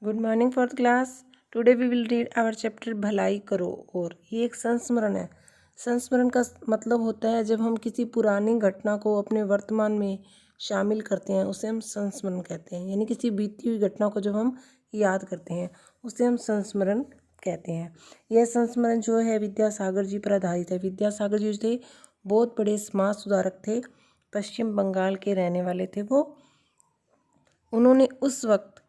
Good morning fourth class. Today we will read our chapter भलाई करो। और ये एक संस्मरण है। संस्मरण का मतलब होता है जब हम किसी पुरानी घटना को अपने वर्तमान में शामिल करते हैं, उसे हम संस्मरण कहते हैं। यानी किसी बीती हुई घटना को जब हम याद करते हैं उसे हम संस्मरण कहते हैं। यह संस्मरण जो है विद्यासागर जी पर आधारित है। विद्यासागर जी थे बहुत बड़े समाज सुधारक थे, पश्चिम बंगाल के रहने वाले थे वो। उन्होंने उस वक्त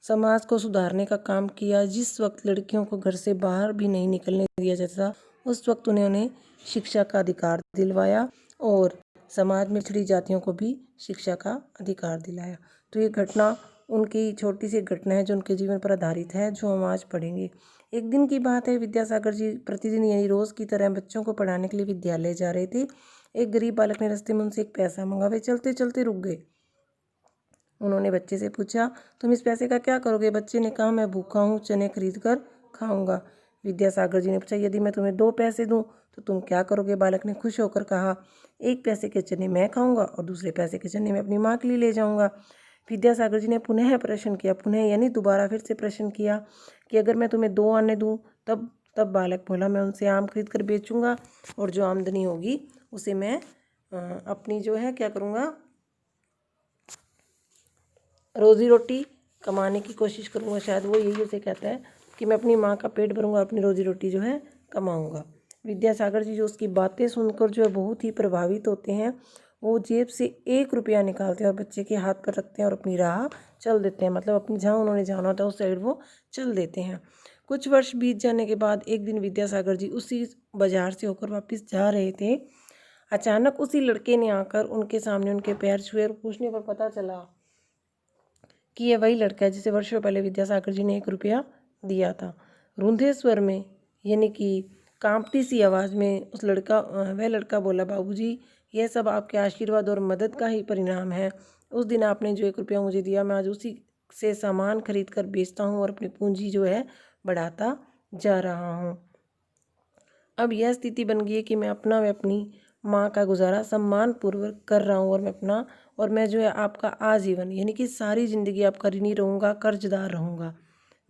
समाज को सुधारने का काम किया जिस वक्त लड़कियों को घर से बाहर भी नहीं निकलने दिया जाता था। उस वक्त उन्होंने शिक्षा का अधिकार दिलवाया और समाज में पिछड़ी जातियों को भी शिक्षा का अधिकार दिलाया। तो ये घटना उनकी छोटी सी घटना है जो उनके जीवन पर आधारित है, जो हम आज पढ़ेंगे। एक दिन की बात है, विद्यासागर जी प्रतिदिन यानी रोज़ की तरह बच्चों को पढ़ाने के लिए विद्यालय जा रहे थे। एक गरीब बालक ने रास्ते में उनसे एक पैसा मांगा। वे चलते चलते रुक गए। उन्होंने बच्चे से पूछा, तुम इस पैसे का क्या करोगे? बच्चे ने कहा, मैं भूखा हूँ, चने खरीद कर खाऊंगा। विद्यासागर जी ने पूछा, यदि मैं तुम्हें 2 पैसे दूं तो तुम क्या करोगे? बालक ने खुश होकर कहा, 1 पैसे के चने मैं खाऊंगा और दूसरे पैसे के चने मैं अपनी माँ के लिए ले जाऊंगा। विद्यासागर जी ने पुनः प्रश्न किया, पुनः यानी दोबारा फिर से प्रश्न किया कि अगर मैं तुम्हें 2 आने दूँ तब बालक बोला, मैं उनसे आम खरीद कर बेचूंगा और जो आमदनी होगी उसे मैं अपनी जो है क्या करूँगा, रोज़ी रोटी कमाने की कोशिश करूँगा। शायद वो यही उसे कहता है कि मैं अपनी माँ का पेट भरूँगा, अपनी रोज़ी रोटी जो है कमाऊँगा। विद्यासागर जी जो उसकी बातें सुनकर जो है बहुत ही प्रभावित होते हैं। वो जेब से 1 रुपया निकालते हैं और बच्चे के हाथ पर रखते हैं और अपनी राह चल देते हैं। मतलब अपनी जहाँ उन्होंने जाना होता है उस साइड वो चल देते हैं। कुछ वर्ष बीत जाने के बाद एक दिन विद्यासागर जी उसी बाजार से होकर वापस जा रहे थे। अचानक उसी लड़के ने आकर उनके सामने उनके पैर छुए और पूछने पर पता चला कि यह वही लड़का है जिसे वर्षों पहले विद्यासागर जी ने 1 रुपया दिया था। रूंधे स्वर में यानी कि कांपती सी आवाज़ में वह लड़का बोला, बाबूजी, यह सब आपके आशीर्वाद और मदद का ही परिणाम है। उस दिन आपने जो 1 रुपया मुझे दिया, मैं आज उसी से सामान खरीद कर बेचता हूँ और अपनी पूंजी जो है बढ़ाता जा रहा हूँ। अब यह स्थिति बन गई है कि मैं अपना व अपनी माँ का गुजारा सम्मानपूर्वक कर रहा हूँ और मैं जो है आपका आजीवन यानी कि सारी ज़िंदगी आपका ऋणी रहूँगा, कर्जदार रहूँगा।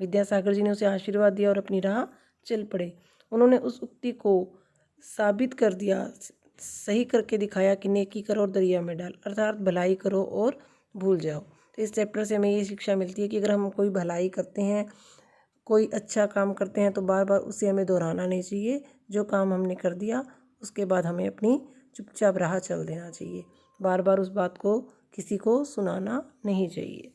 विद्यासागर जी ने उसे आशीर्वाद दिया और अपनी राह चल पड़े। उन्होंने उस उक्ति को साबित कर दिया, सही करके दिखाया कि नेकी करो और दरिया में डाल, अर्थात भलाई करो और भूल जाओ। तो इस चैप्टर से हमें ये शिक्षा मिलती है कि अगर हम कोई भलाई करते हैं, कोई अच्छा काम करते हैं तो बार बार उसे हमें दोहराना नहीं चाहिए। जो काम हमने कर दिया उसके बाद हमें अपनी चुपचाप राह चल देना चाहिए। बार बार उस बात को किसी को सुनाना नहीं चाहिए।